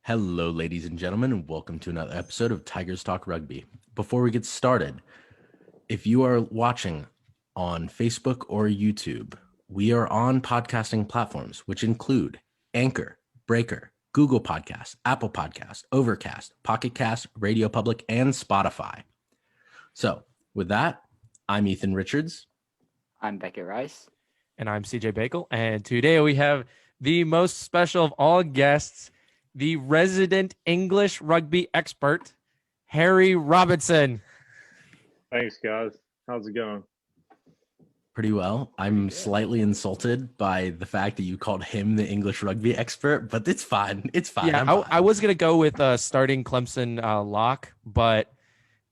Hello, ladies and gentlemen, and welcome to another episode of Tigers Talk Rugby. Before we get started, if you are watching on Facebook or YouTube, we are on podcasting platforms, which include Anchor, Breaker, Google Podcasts, Apple Podcasts, Overcast, Pocket Cast, Radio Public, and Spotify. So with that, I'm Ethan Richards. I'm Beckett Rice. And I'm CJ Bagel. And today we have the most special of all guests, the resident English rugby expert, Harry Robinson. Thanks, guys. How's it going? Pretty well. I'm slightly insulted by the fact that you called him the English rugby expert, but it's fine. It's fine. Yeah, I was going to go with starting Clemson lock, but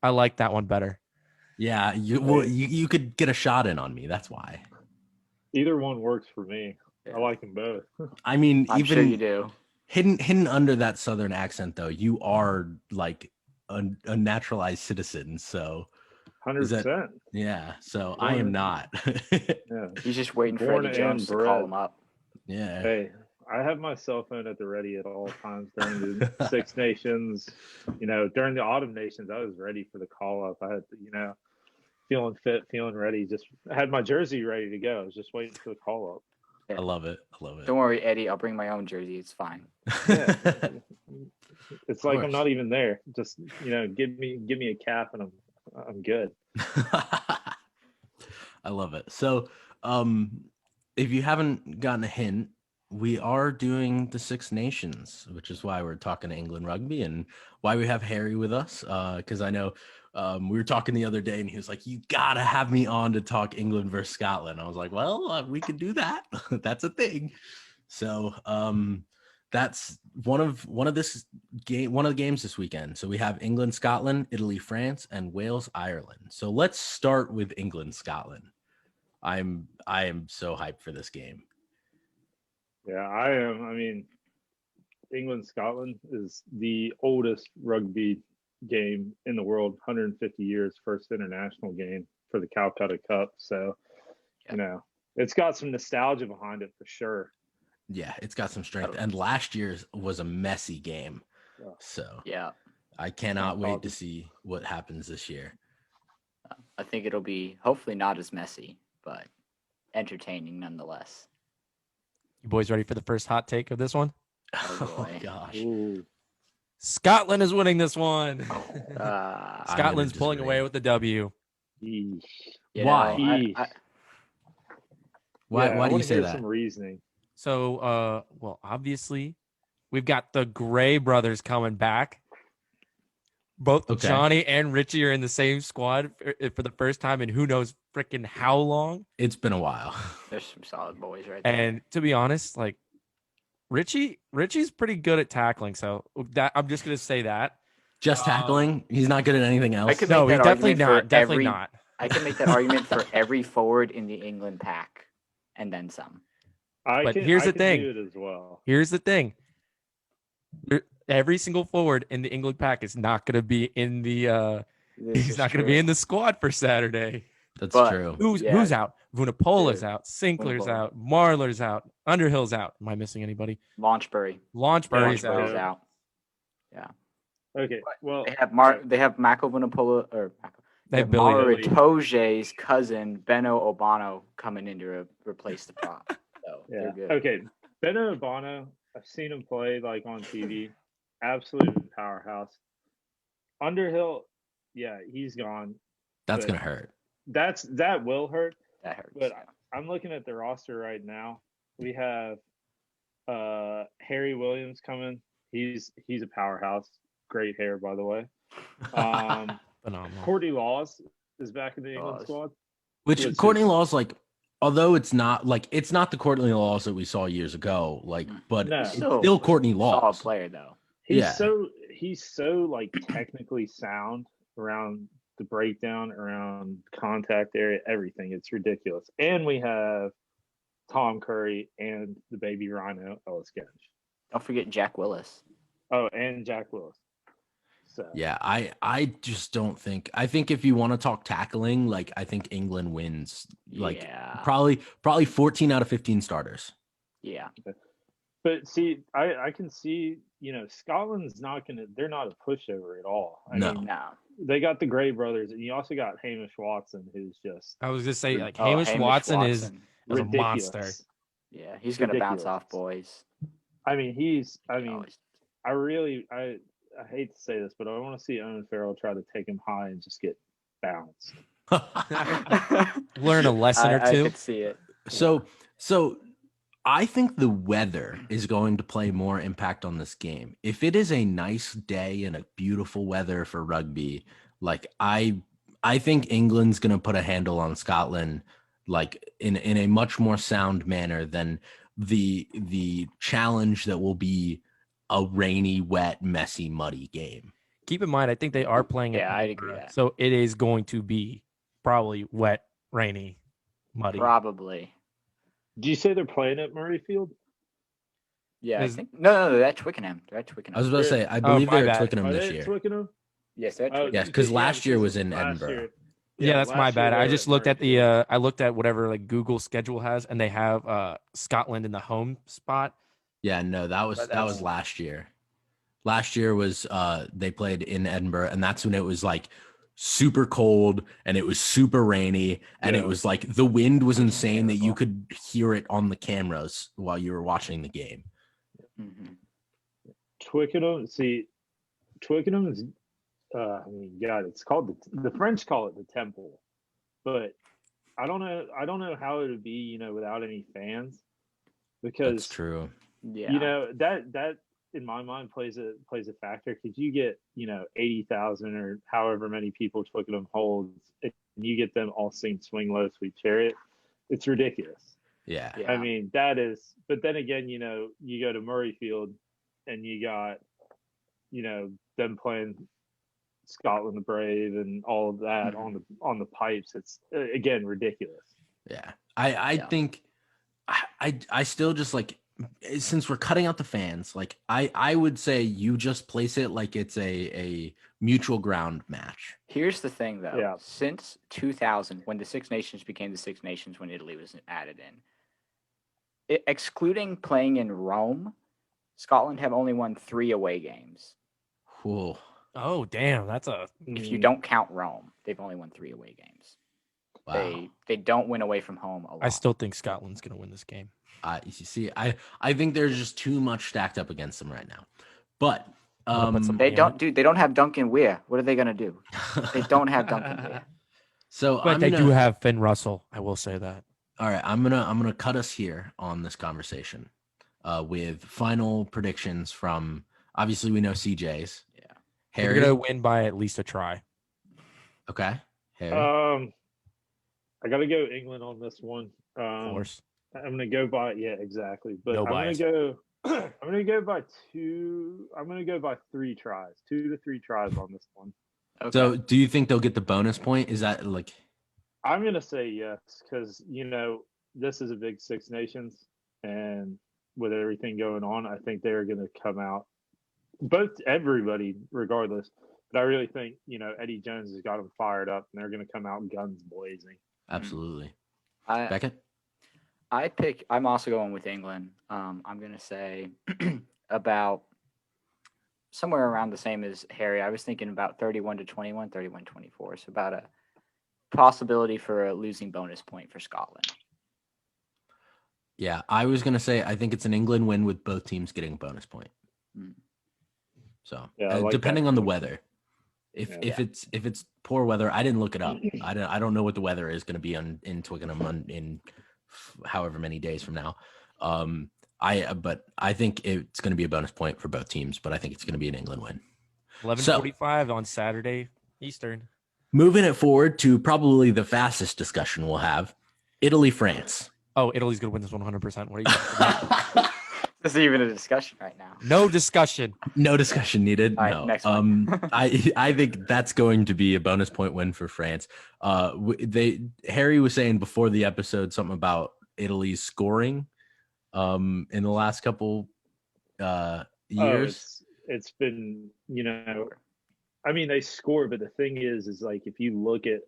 I like that one better. Yeah, you could get a shot in on me. That's why. Either one works for me. I like them both. I mean, I'm sure you do. Hidden under that Southern accent, though, you are like a naturalized citizen. So 100%. Yeah. So I am not. Yeah. He's just waiting for Eddie Jones to call him up. Yeah. Hey, I have my cell phone at the ready at all times during the Six Nations. During the Autumn Nations, I was ready for the call up. I had, feeling fit, feeling ready. Just had my jersey ready to go. I was just waiting for the call up. I love it. Don't worry, Eddie. I'll bring my own jersey. It's fine. Yeah. It's like I'm not even there. Just give me a cap and I'm good. I love it. So, if you haven't gotten a hint, we are doing the Six Nations, which is why we're talking to England Rugby and why we have Harry with us. Because I know we were talking the other day and he was like, you got to have me on to talk England versus Scotland. I was like, well, we could do that. That's a thing. So that's one of the games this weekend. So we have England, Scotland, Italy, France, and Wales, Ireland. So let's start with England, Scotland. I am so hyped for this game. Yeah, I am. I mean, England, Scotland is the oldest rugby game in the world, 150 years, first international game for the Calcutta Cup. So, it's got some nostalgia behind it for sure. Yeah, it's got some strength. And last year's was a messy game. So, yeah, I cannot wait to see what happens this year. I think it'll be hopefully not as messy, but entertaining nonetheless. You boys ready for the first hot take of this one? Oh gosh. Ooh. Scotland is winning this one. I'm Scotland's gonna pulling away disagree. with the W. Yeesh. Why? Why I do you wanna say hear that? some reasoning. So, obviously, we've got the Gray brothers coming back. Both Okay. Johnny and Richie are in the same squad for the first time in who knows freaking how long. It's been a while. There's some solid boys right there. And to be honest, like Richie's pretty good at tackling. So that I'm just gonna say that. Just tackling? He's not good at anything else. I could No, make he's that definitely argument not. for Definitely every- not. I can make that argument for every forward in the England pack, and then some. But here's the thing. Do it as well. Here's the thing. Every single forward in the England pack is not gonna be in the he's not gonna be in the squad for Saturday. That's But- true. Who's out? Vunapola's Dude, out. Sinkler's Vunipola. out. Marler's out. Underhill's out. Am I missing anybody? Launchbury. Launchbury's Launchbury's out. out. Yeah. Okay. Well, They have Mako Vunipola or They have Billy. Billy. Maritoje's cousin Beno Obano coming in to replace the prop. So yeah. they're good. Okay. Beno Obano, I've seen him play like on TV. Absolute powerhouse. Underhill, yeah, he's gone. That's but gonna hurt. That will hurt. That hurts. But I'm looking at the roster right now. We have Harry Williams coming. He's a powerhouse. Great hair, by the way. Phenomenal. Courtney Laws is back in the England Laws. squad. Which Yes, Courtney yes. Law's like, although it's not the Courtney Laws that we saw years ago, like, but No. it's still Courtney Solid Laws. player though. He's so like technically sound around the breakdown, around contact area, everything. It's ridiculous. And we have Tom Curry and the baby Rhino Ellis Genge. Don't forget Jack Willis. Oh, and Jack Willis. So Yeah, I just don't think. I think if you want to talk tackling, like I think England wins. Like Yeah. probably 14 out of 15 starters. Yeah. But see, I can see, Scotland's not gonna. They're not a pushover at all. I No. mean, No. they got the Gray brothers, and you also got Hamish Watson, who's just I was gonna say like Oh, Hamish Watson is a ridiculous. monster. Yeah, he's gonna bounce Ridiculous. off boys. I mean, he's. I He mean, always- I hate to say this, but I want to see Owen Farrell try to take him high and just get bounced. Learn a lesson or I two. could see it. So I think the weather is going to play more impact on this game. If it is a nice day and a beautiful weather for rugby, like I think England's going to put a handle on Scotland, like in a much more sound manner than the challenge that will be a rainy, wet, messy, muddy game. Keep in mind, I think they are playing it. Yeah, I'd agree with that. So it is going to be probably wet, rainy, muddy. Probably. Do you say they're playing at Murrayfield? Yeah, I Is- think. No, they're at Twickenham. They're at Twickenham. I was about to say, I Oh, believe my they're at bad. Twickenham Are this they year. at Twickenham? Yes, they're at Oh, Twickenham. Yes, because last year because was in last Edinburgh. year- Yeah, that's my last year bad. they I were just at looked at Murrayfield. I looked at whatever like Google schedule has, and they have Scotland in the home spot. Yeah, no, that was But that was that's- last year. Last year was they played in Edinburgh, and that's when it was like super cold and it was super rainy, and it Yeah. was like the wind was insane that you Terrible. could hear it on the cameras while you were watching the game. Mhm. Twickenham. See, Twickenham is. I mean, God, it's called the French call it the Temple, but I don't know. I don't know how it would be, without any fans, because That's true. Yeah. that in my mind plays a factor, because you get 80,000 or however many people Twickenham holds, and you get them all singing "Swing Low, Sweet Chariot." It's ridiculous. Yeah. Yeah. I mean, that is. But then again, you go to Murrayfield, and you got them playing Scotland the Brave and all of that on the pipes. It's again ridiculous. Yeah. I Yeah. think I still just like, since we're cutting out the fans, like I would say you just place it like it's a mutual ground match. Here's the thing, though. Yeah. Since 2000, when the Six Nations became the Six Nations, when Italy was added in, excluding playing in Rome, Scotland have only won 3 away games. Cool. Oh, damn, that's a If you don't count Rome, they've only won 3 away games. Wow. They don't win away from home a lot. I still think Scotland's gonna win this game. You see, I think there's just too much stacked up against them right now. But Wanna put some- They Yeah. don't, dude. They don't have Duncan Weir. What are they gonna do? They don't have Duncan Weir. So But I'm they gonna, do have Finn Russell. I will say that. all right, I'm gonna cut us here on this conversation with final predictions from, obviously we know CJ's. Yeah. They're Harry. gonna win by at least a try. Okay. Harry. I got to go England on this one. Of course. I'm gonna go by exactly, but No I'm bias. gonna go. I'm gonna go by 2. I'm gonna go by 3 tries, 2 to 3 tries on this one. Okay. So do you think they'll get the bonus point? Is that like, I'm gonna say yes, because this is a big Six Nations, and with everything going on, I think they're gonna come out, everybody, regardless. But I really think Eddie Jones has got them fired up, and they're gonna come out guns blazing. absolutely. I Beckett? I'm also going with England. I'm gonna say about somewhere around the same as Harry. I was thinking about 31-21, 31-24. So about a possibility for a losing bonus point for Scotland. Yeah, I was gonna say I think it's an England win with both teams getting a bonus point. Mm. So Yeah, I like depending that. on the weather. If Yeah. if it's poor weather, I didn't look it up. I don't know what the weather is going to be in Twickenham in however many days from now. But I think it's going to be a bonus point for both teams. But I think it's going to be an England win. 11:45 on Saturday Eastern. Moving it forward to probably the fastest discussion we'll have: Italy, France. Oh, Italy's gonna win this 100%. What are you talking about? This isn't even a discussion right now. No discussion. No discussion needed. All right, no. next one. I think that's going to be a bonus point win for France. Harry was saying before the episode something about Italy's scoring in the last couple years. It's been I mean, they score, but the thing is like, if you look at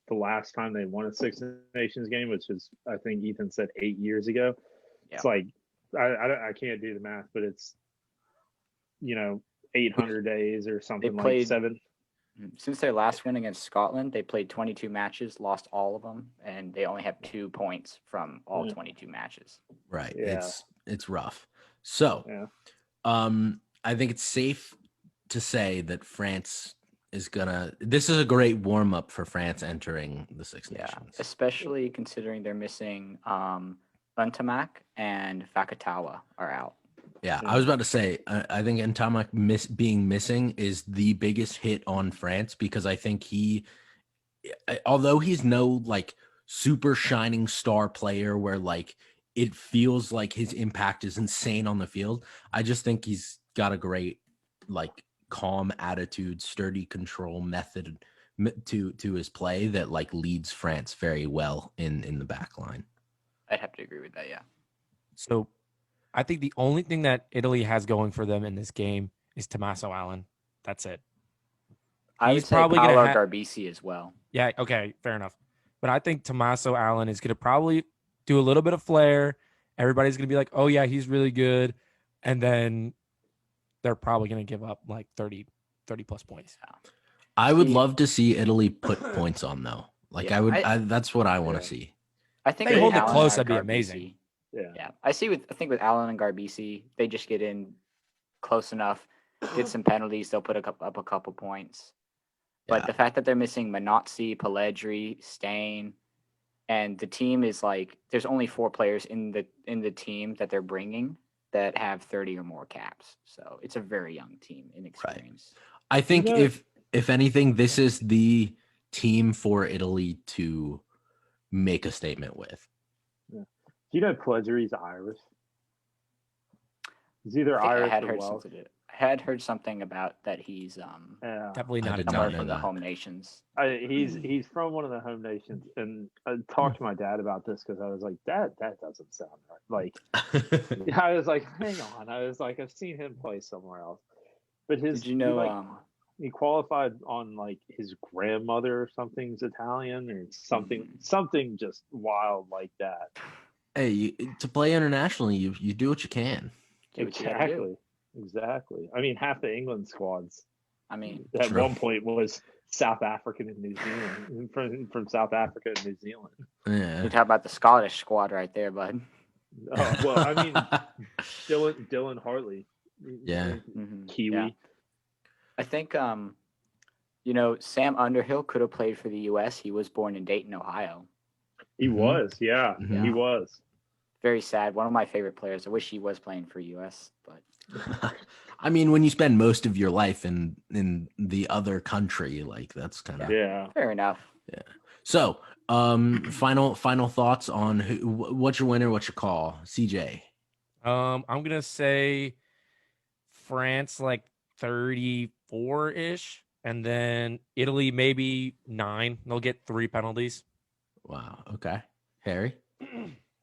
the last time they won a Six Nations game, which is, I think Ethan said 8 years ago, it's Yeah. like I can't do the math, but it's 800 days or something like played- seven. Since their last win against Scotland, they played 22 matches, lost all of them, and they only have 2 points from all 22 matches. Right. Yeah. It's rough. So, Yeah. I think it's safe to say that France is gonna. This is a great warm up for France entering the Six Nations. Especially considering they're missing Untamak and Fakatawa are out. Yeah, I was about to say, I think Ntamak being missing is the biggest hit on France because I think although he's no like super shining star player where like it feels like his impact is insane on the field, I just think he's got a great like calm attitude, sturdy control method to his play that like leads France very well in the back line. I'd have to agree with that, yeah. So I think the only thing that Italy has going for them in this game is Tommaso Allen. That's it. I He's would say probably Paolo gonna Garbisi as well. Yeah, okay, fair enough. But I think Tommaso Allen is going to probably do a little bit of flair. Everybody's going to be like, oh, yeah, he's really good. And then they're probably going to give up like 30 plus points. I would love to see Italy put points on though. Like Yeah, that's what I want to see. I think They with hold it Allen close, and that'd be Garbisi- amazing. Yeah. I think with Allen and Garbisi, they just get in close enough, get some penalties, they'll put up a couple points. But the fact that they're missing Manozzi, Pellegri, Stain, and the team is like there's only 4 players in the team that they're bringing that have 30 or more caps. So it's a very young team in experience. I think if anything, this is the team for Italy to make a statement with. Do you know Pellegrini's Irish? He's either I think Irish I had or heard Welsh. something. I had heard something about that he's Yeah. Definitely I not did a not somewhere know from the that. home nations. He's from one of the home nations, and I talked to my dad about this because I was like, that doesn't sound right. Like, I was like, hang on. I was like, I've seen him play somewhere else. But Did you know? he qualified on like his grandmother or something's Italian or something just wild like that. Hey, to play internationally, you do what you can. Do what you gotta do. Exactly. I mean, half the England squads I mean, at True. one point was South African and New Zealand, from South Africa and New Zealand. Yeah. you talk about the Scottish squad right there, bud. Oh, well, I mean, Dylan Hartley, Yeah. Kiwi. Yeah. I think Sam Underhill could have played for the U.S. He was born in Dayton, Ohio. He was, yeah, Mhm. he was. Very sad. One of my favorite players. I wish he was playing for U.S. But I mean, when you spend most of your life in the other country, like that's kind of Yeah. fair enough. Yeah. So, final thoughts on what's your winner, what's your call, CJ? I'm going to say France like 34-ish. And then Italy maybe 9. They'll get 3 penalties. Wow. Okay. Harry?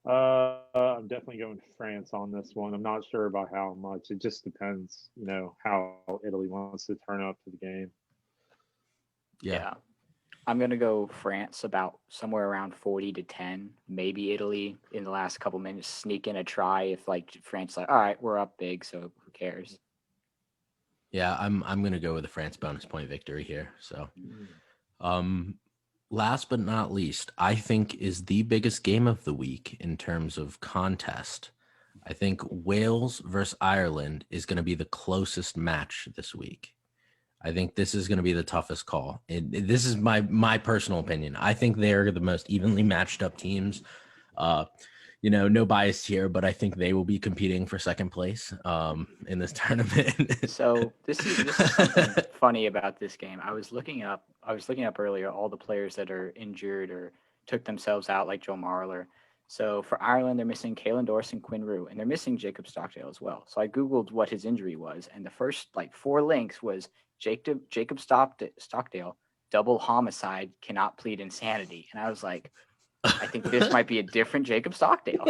I'm definitely going France on this one. I'm not sure about how much. It just depends, how Italy wants to turn up to the game. Yeah. I'm going to go France about somewhere around 40-10. Maybe Italy in the last couple minutes sneak in a try if like France like, all right, we're up big, so who cares? Yeah, I'm going to go with a France bonus point victory here. So, last but not least, I think is the biggest game of the week in terms of contest. I think Wales versus Ireland is going to be the closest match this week. I think this is going to be the toughest call. This is my personal opinion. I think they're the most evenly matched up teams. No bias here, but I think they will be competing for second place in this tournament. So this is something funny about this game. I was looking up earlier all the players that are injured or took themselves out, like Joe Marler. So for Ireland, they're missing Caelan Dorse and Quinn Roux, and they're missing Jacob Stockdale as well. So I Googled what his injury was, and the first 4 links was Jacob Stockdale, double homicide, cannot plead insanity. And I was like, I think this might be a different Jacob Stockdale.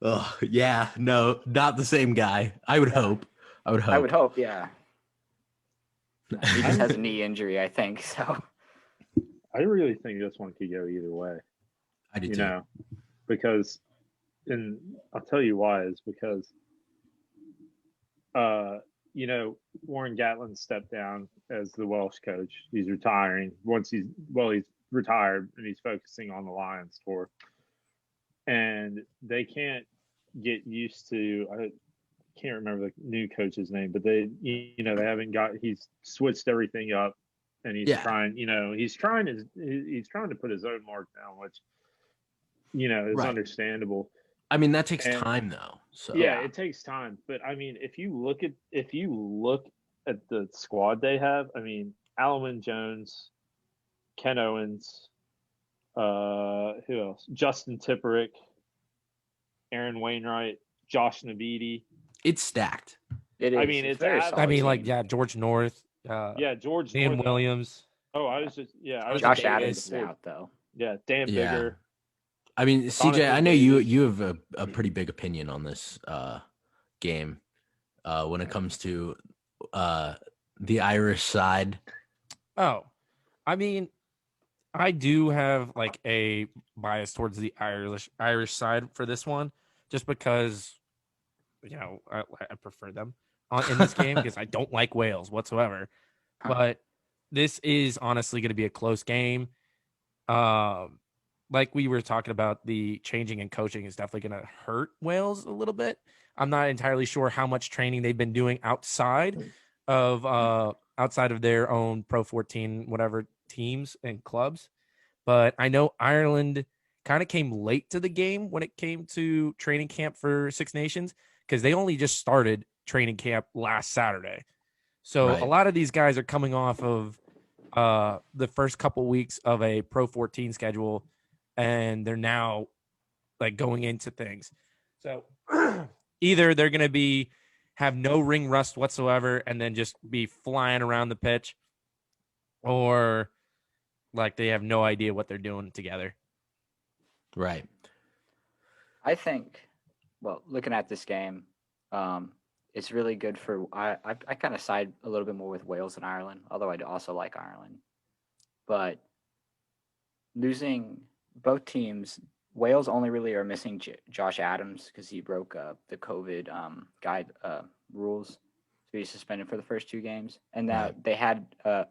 Oh, yeah, no, not the same guy. I would hope. I would hope, yeah. He just has a knee injury, I think. So I really think this one could go either way. I do too. Because and I'll tell you why is because you know, Warren Gatlin stepped down as the Welsh coach. He's retiring. He's retired and he's focusing on the Lions tour. And they can't get used to I can't remember the new coach's name, but they haven't got he's switched everything up and he's Yeah. trying, he's trying to put his own mark down, which is Right. understandable. I mean, that takes And time though. So yeah, it takes time, but I mean, if you look at the squad they have, I mean, Alwyn Jones, Ken Owens, who else? Justin Tipperick, Aaron Wainwright, Josh Nabidi. it's stacked. It is. I mean, It's it's very I solid mean, team. like, yeah, George North, George Dan North. Williams. Oh, I was Josh thinking Adams is Ford. out though. Yeah, Dan Yeah. Bigger. I mean, CJ, Jonathan I know Davis. you have a pretty big opinion on this game when it comes to the Irish side. Oh, I mean, I do have like a bias towards the Irish side for this one, just because I prefer them in this game because I don't like Wales whatsoever. But this is honestly going to be a close game. Like we were talking about, the changing in coaching is definitely going to hurt Wales a little bit. I'm not entirely sure how much training they've been doing outside of their own Pro 14 whatever teams and clubs, but I know Ireland kind of came late to the game when it came to training camp for Six Nations because they only just started training camp last Saturday. So Right. a lot of these guys are coming off of the first couple weeks of a Pro 14 schedule, and they're now like going into things. So either they're going to have no ring rust whatsoever and then just be flying around the pitch, or like they have no idea what they're doing together. Right. I think, well, looking at this game, it's really good for. I kind of side a little bit more with Wales and Ireland, although I also like Ireland. But losing both teams, Wales only really are missing Josh Adams because he broke the COVID guide rules, so he's suspended for the first two games. And now Right. they had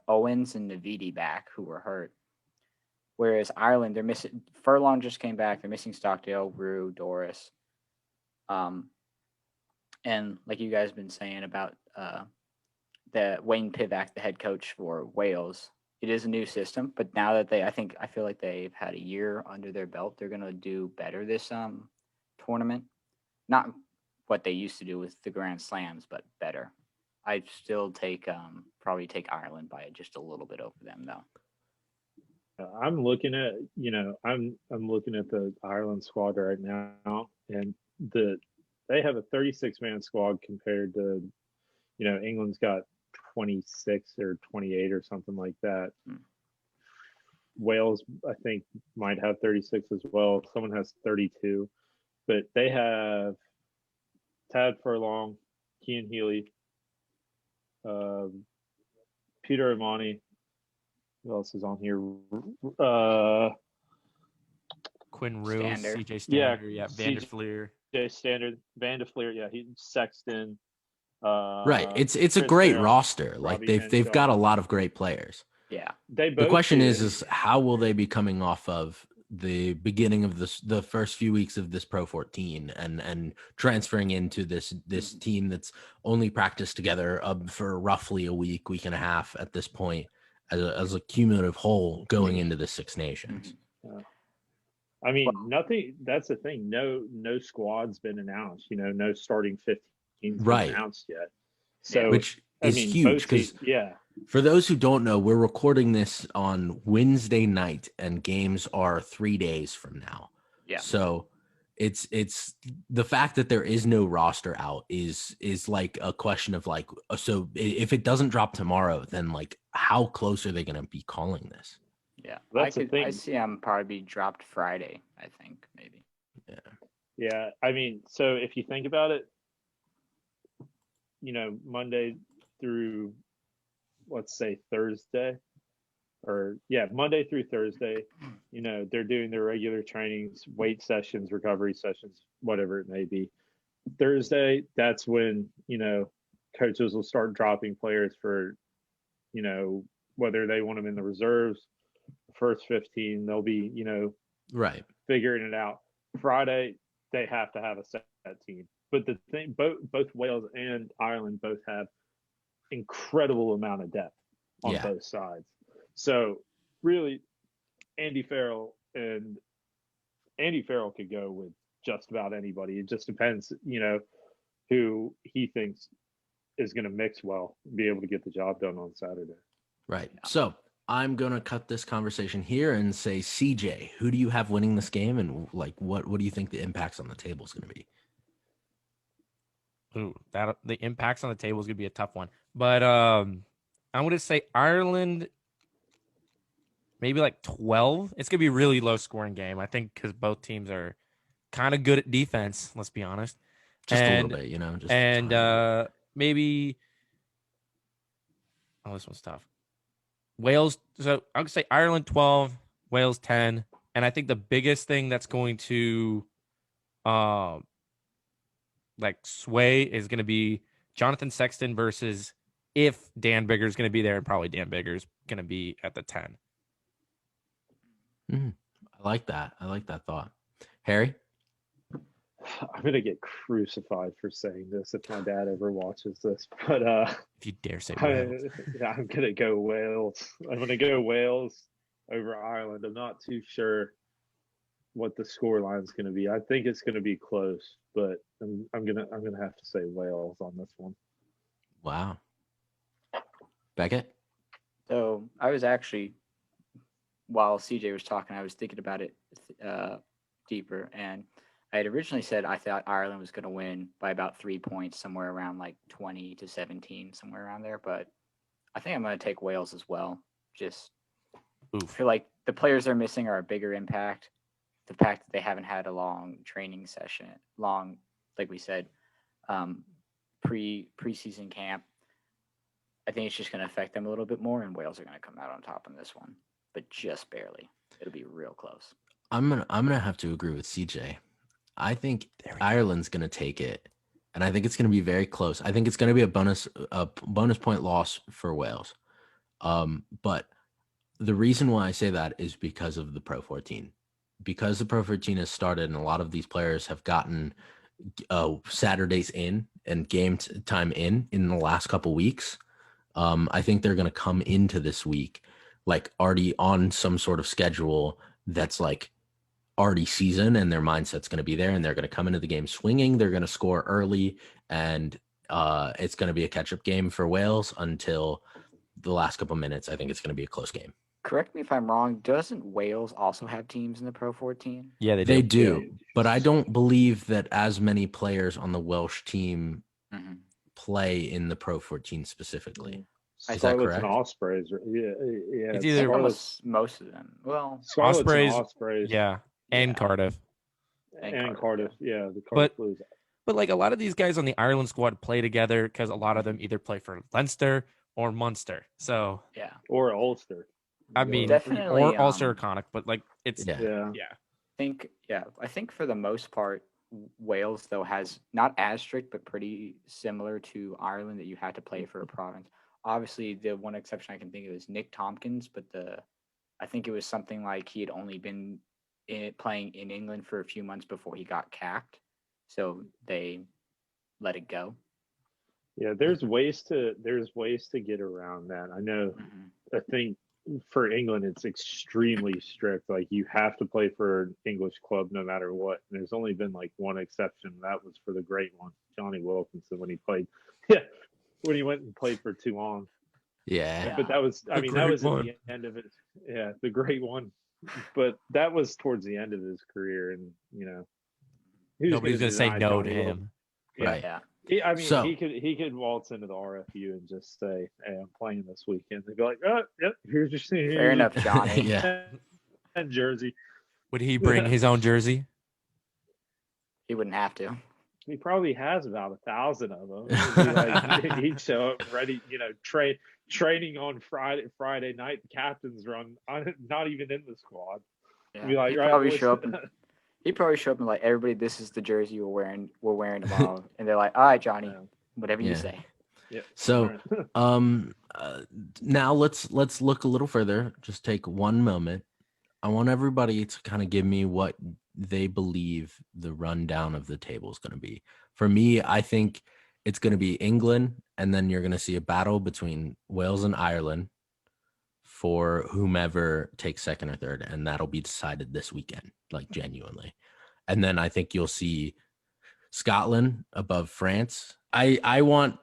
Owens and Navidi back who were hurt. Whereas Ireland, they're missing Furlong just came back. They're missing Stockdale, Rue, Doris. And like you guys have been saying about the Wayne Pivac, the head coach for Wales, it is a new system. But now that I feel like they've had a year under their belt, they're gonna do better this tournament. Not what they used to do with the Grand Slams, but better. I'd still probably take Ireland by just a little bit over them though. I'm looking at I'm looking at the Ireland squad right now, and they have a 36-man squad compared to England's got 26 or 28 or something like that. Wales, I think, might have 36 as well. Someone has 32, but they have Tad Furlong, Cian Healy, Peter Imani. Who else is on here? Quinn Rue, Stander. CJ Stander, Van der CJ Fleer. Standard, Van der Fleer, he Sexton. Right. It's a Chris great Farrell, roster. Like Robbie they've got a Henshaw. lot of great players. Yeah. They The both question did. is how will they be coming off of the beginning of the first few weeks of this Pro 14 and transferring into this team that's only practiced together for roughly a week and a half at this point as a cumulative whole going into the Six Nations. I mean, nothing. That's the thing. No squad's been announced. No starting 15's Right. been announced yet. So, Which is huge because for those who don't know, we're recording this on Wednesday night and games are 3 days from now. Yeah. So it's the fact that there is no roster out is like a question of like, so if it doesn't drop tomorrow, then like how close are they going to be calling this? Yeah. That's the thing. I see them probably be dropped Friday, I think, maybe. Yeah. I mean, so if you think about it, Monday through, let's say Thursday, Monday through Thursday, they're doing their regular trainings, weight sessions, recovery sessions, whatever it may be. Thursday, that's when, coaches will start dropping players for, whether they want them in the reserves, first 15, they'll be, Right. figuring it out. Friday, they have to have a set team. But the thing, both Wales and Ireland both have incredible amount of depth on both sides. So really, Andy Farrell could go with just about anybody. It just depends, who he thinks is going to mix well, be able to get the job done on Saturday. Right. So I'm going to cut this conversation here and say, CJ, who do you have winning this game? And what do you think the impacts on the table is going to be? Ooh, the impacts on the table is going to be a tough one. But I'm going to say Ireland, maybe 12. It's going to be a really low scoring game, I think, because both teams are kind of good at defense, let's be honest. Just a little bit, and maybe, this one's tough. Wales, so I would say Ireland 12, Wales 10. And I think the biggest thing that's going to sway is going to be Jonathan Sexton versus if Dan Bigger's going to be there, and probably Dan Bigger's going to be at the 10. I like that. I like that thought. Harry? I'm going to get crucified for saying this if my dad ever watches this, but if you dare say Wales. I'm going to go Wales. I'm going to go Wales over Ireland. I'm not too sure what the score line is going to be. I think it's going to be close, but I'm going to have to say Wales on this one. Wow. Beckett? So I was actually, while CJ was talking, I was thinking about it deeper, and I had originally said I thought Ireland was going to win by about 3 points, somewhere around 20-17, somewhere around there. But I think I'm going to take Wales as well. Just feel like the players they're missing are a bigger impact. The fact that they haven't had a long training session, like we said, preseason camp, I think it's just going to affect them a little bit more, and Wales are going to come out on top on this one, but just barely. It'll be real close. I'm gonna have to agree with CJ. I think Ireland's going to take it, and I think it's going to be very close. I think it's going to be a bonus point loss for Wales. But the reason why I say that is because of the Pro 14. Because the Pro 14 has started and a lot of these players have gotten Saturdays in and game time in the last couple weeks, I think they're going to come into this week already on some sort of schedule that's already season, and their mindset's going to be there, and they're going to come into the game swinging. They're going to score early, and it's going to be a catch-up game for Wales until the last couple minutes. I think it's going to be a close game. Correct me if I'm wrong. Doesn't Wales also have teams in the Pro 14? Yeah, they do. But I don't believe that as many players on the Welsh team play in the Pro 14 specifically. Is that correct? And Ospreys. Yeah. It's either most of them. Well, Ospreys. Yeah. And Cardiff. And Cardiff. Yeah. The Cardiff Blues. But a lot of these guys on the Ireland squad play together because a lot of them either play for Leinster or Munster. So yeah. Or Ulster. I mean, definitely, or Ulster or Connacht, but it's yeah. I think for the most part, Wales though has not as strict, but pretty similar to Ireland that you had to play for a province. Obviously, the one exception I can think of is Nick Tompkins, but I think it was something like he had only been playing in England for a few months before he got capped, so they let it go. Yeah, there's ways to get around that. I know. I think for England, it's extremely strict. You have to play for an English club no matter what. And there's only been one exception. That was for the great one, Johnny Wilkinson, when he played. Yeah. When he went and played for Toulon. Yeah. But that was, that was at the end of it. Yeah, the great one. But that was towards the end of his career. And, nobody's going to say no to him. Yeah. Right. Yeah. He could waltz into the RFU and just say, "Hey, I'm playing this weekend." They'd be like, "Oh, yep, here's your seat." Fair enough, Johnny. Yeah. And jersey. Would he bring his own jersey? He wouldn't have to. He probably has about 1,000 of them. He'd show up ready, training on Friday night. The captain's run, not even in the squad. Yeah. Be like, He'd right, probably boys. show up. He'd probably show up and like, everybody, this is the jersey you're wearing. We're wearing tomorrow, and they're like, all right, Johnny, Yeah. whatever you Yeah. say. Yep. So, All right. now let's look a little further. Just take one moment. I want everybody to kind of give me what they believe the rundown of the table is going to be. For me, I think it's going to be England, and then you're going to see a battle between Wales and Ireland for whomever takes second or third, and that'll be decided this weekend, like genuinely. And then I think you'll see Scotland above France. I want,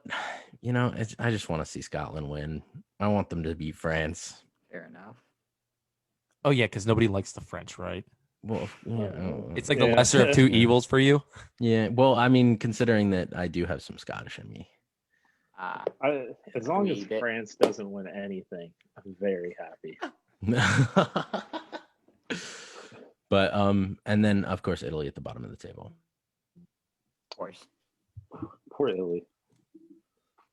I just want to see Scotland win. I want them to beat France. Fair enough. Oh yeah, because nobody likes the French, right? Well, yeah, It's like the lesser of two Yeah. evils for you. yeah. Well, I mean, considering that I do have some Scottish in me. As long as wee bit. France doesn't win anything, I'm very happy. But and then of course Italy at the bottom of the table. Of course. Poor Italy.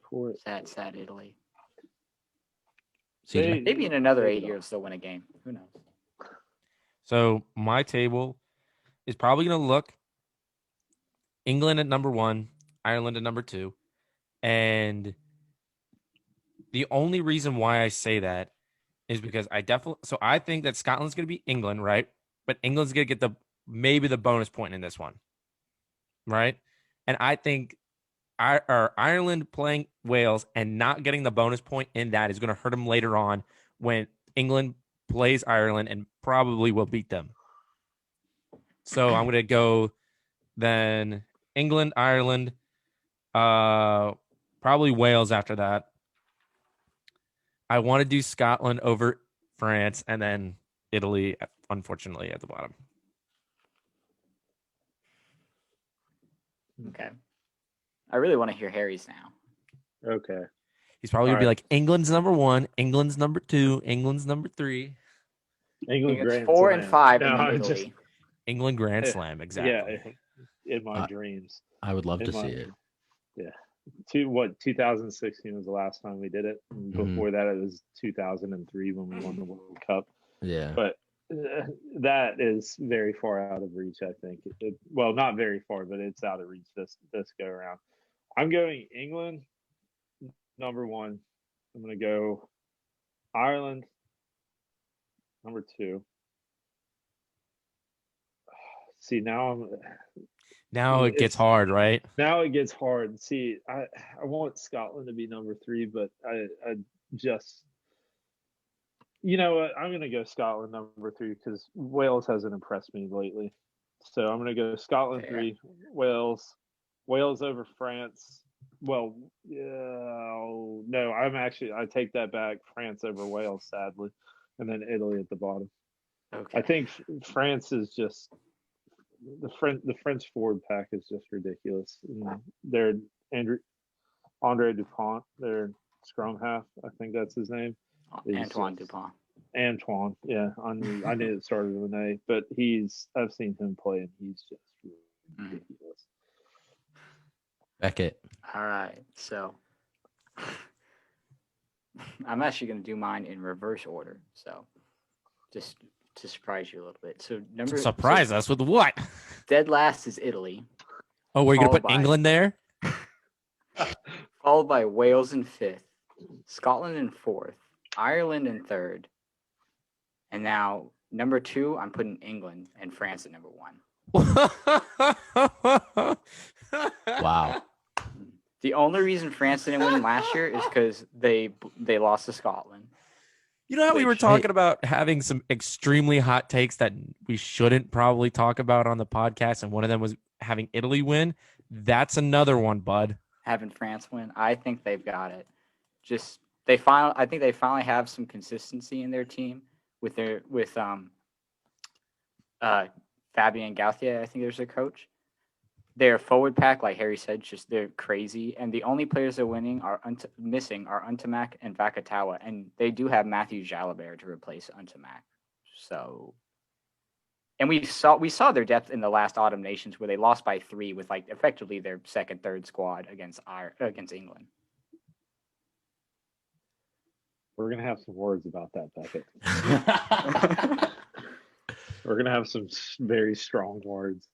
Poor Sad Italy. CJ? Maybe in another 8 years they'll win a game. Who knows? So my table is probably going to look England at number 1, Ireland at number 2. And the only reason why I say that is because I think that Scotland's going to be England, right? But England's going to get maybe the bonus point in this one, right? And I think Ireland playing Wales and not getting the bonus point in that is going to hurt them later on when England plays Ireland and probably will beat them. So I'm going to go then England, Ireland, probably Wales after that. I want to do Scotland over France and then Italy, unfortunately, at the bottom. Okay. I really want to hear Harry's now. Okay. He's probably going to be All like, England's number 1, England's number 2, England's number 3. England It's Grand 4 and Slam. 5 No, and then I'm Italy. England Grand Slam, exactly. Yeah, in my dreams. I would love In to my- see it. Yeah. 2016 was the last time we did it. And before that, it was 2003 when we won the World Cup. Yeah. But that is very far out of reach, I think. Well, not very far, but it's out of reach this go around. I'm going England, number 1. I'm going to go Ireland, number 2. See, now It gets hard, right? Now it gets hard. See, I want Scotland to be number 3, but I just, you know what? I'm going to go Scotland number 3 because Wales hasn't impressed me lately. So I'm going to go Scotland 3, Wales over France. Well, no, I take that back. France over Wales, sadly, and then Italy at the bottom. Okay. I think France is just the French forward pack is just ridiculous. They're Andre Dupont, their scrum half. I think that's his name. Antoine Dupont. Antoine, yeah, I knew it started with an A, but I've seen him play and he's just ridiculous. Beckett. All right, so I'm actually going to do mine in reverse order. So just to surprise you a little bit. So Surprise us with what? Dead last is Italy. Oh, we're going to followed put by- England there? Followed by Wales in 5th, Scotland in 4th, Ireland in 3rd, and now number 2, I'm putting England and France at number 1. Wow. The only reason France didn't win last year is because they lost to Scotland. You know how we were Which- talking about having some extremely hot takes that we shouldn't probably talk about on the podcast, and one of them was having Italy win? That's another one, bud. Having France win, I think they've got it. I think they finally have some consistency in their team with Fabien Gauthier. I think there's a coach. Their forward pack, like Harry said, they're crazy, and the only players they're missing are Untamak and Vakatawa, and they do have Matthew Jalabert to replace Untamak. So, and we saw their depth in the last Autumn Nations where they lost by 3 with like effectively their second, third squad against England. We're gonna have some words about that, Beckett. We're gonna have some very strong words.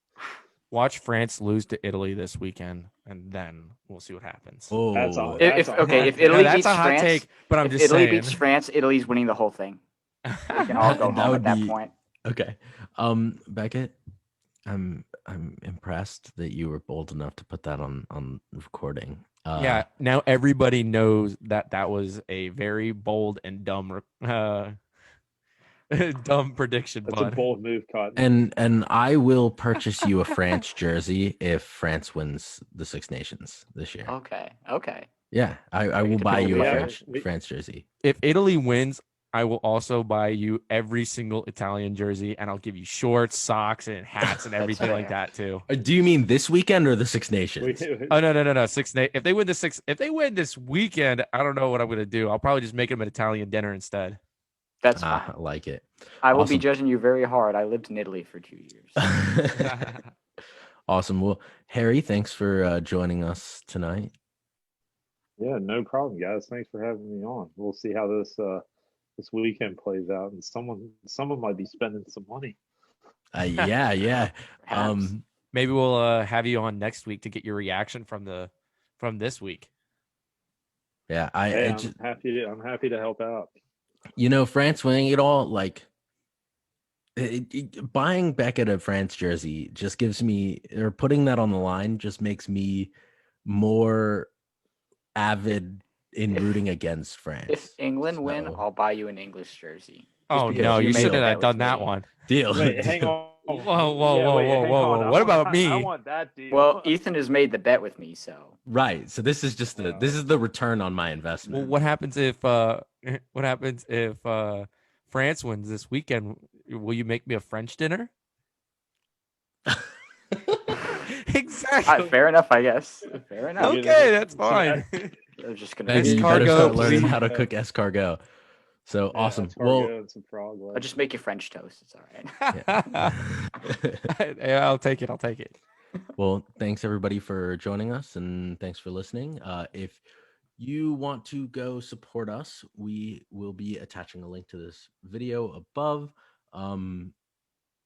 Watch France lose to Italy this weekend, and then we'll see what happens. That's Oh, all. If That's okay, all. if Italy that's beats a hot France, take, but I'm if just Italy saying. beats France, Italy's winning the whole thing. We can all go That home would at that be- point. okay. Beckett, I'm impressed that you were bold enough to put that on recording. Yeah, now everybody knows that was a very bold and dumb dumb prediction, That's a bud. bold move, Cotton. and I will purchase you a France jersey if France wins the Six Nations this year. Okay. Yeah, I We will get to buy pick you the a winner. France jersey. If Italy wins, I will also buy you every single Italian jersey, and I'll give you shorts, socks, and hats and That's everything like fair. that too. Do you mean this weekend or the Six Nations? Oh no! If they win this weekend, I don't know what I'm gonna do. I'll probably just make them an Italian dinner instead. That's I fine. like it. I will be Awesome. judging you very hard. I lived in Italy for 2 years. Awesome. Well, Harry, thanks for joining us tonight. Yeah, no problem, guys. Thanks for having me on. We'll see how this weekend plays out, and someone might be spending some money. Yeah. Perhaps. Maybe we'll have you on next week to get your reaction from this week. Yeah. Hey, I I'm just, happy to help out. France winning it all, like buying Beckett a France jersey just gives me, or putting that on the line just makes me more avid in If- rooting against France. If England win, So- I'll buy you an English jersey. Oh because no, you you made shouldn't a have bet done with that me. one. Deal. Wait, hang on. Whoa. Hang on. What about me? I want that deal. Well, Ethan has made the bet with me, so Right. So this is just this is the return on my investment. Well, what happens if France wins this weekend? Will you make me a French dinner? Exactly. fair enough, I guess. Fair enough. Okay, that's fine. I'm just gonna. Maybe Escargot, you better start learning please. how to cook escargot. So Yeah, awesome. escargot Well, and some frog legs. I'll just make you French toast. It's all right. Yeah, I'll take it. well, thanks everybody for joining us, and thanks for listening. If you want to go support us, we will be attaching a link to this video above.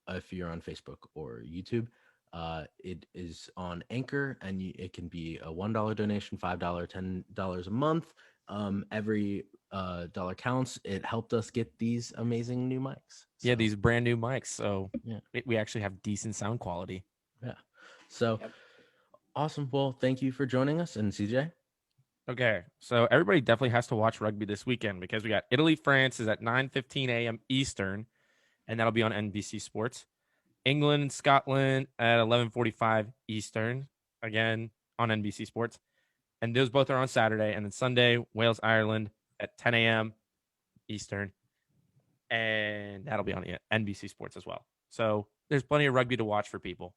If you're on Facebook or YouTube, it is on Anchor, and it can be a $1 donation, $5, $10 a month. Every dollar counts. It helped us get these amazing new mics. Yeah, So, these brand new mics, so Yeah. we actually have decent sound quality. So Yep. awesome. Well, thank you for joining us, and CJ. Okay, so everybody definitely has to watch rugby this weekend because we got Italy France is at 9:15 a.m. Eastern, and that'll be on NBC Sports. England Scotland at 11:45 Eastern, again on NBC Sports, and those both are on Saturday. And then Sunday Wales Ireland at 10 a.m. Eastern, and that'll be on NBC Sports as well. So there's plenty of rugby to watch for people.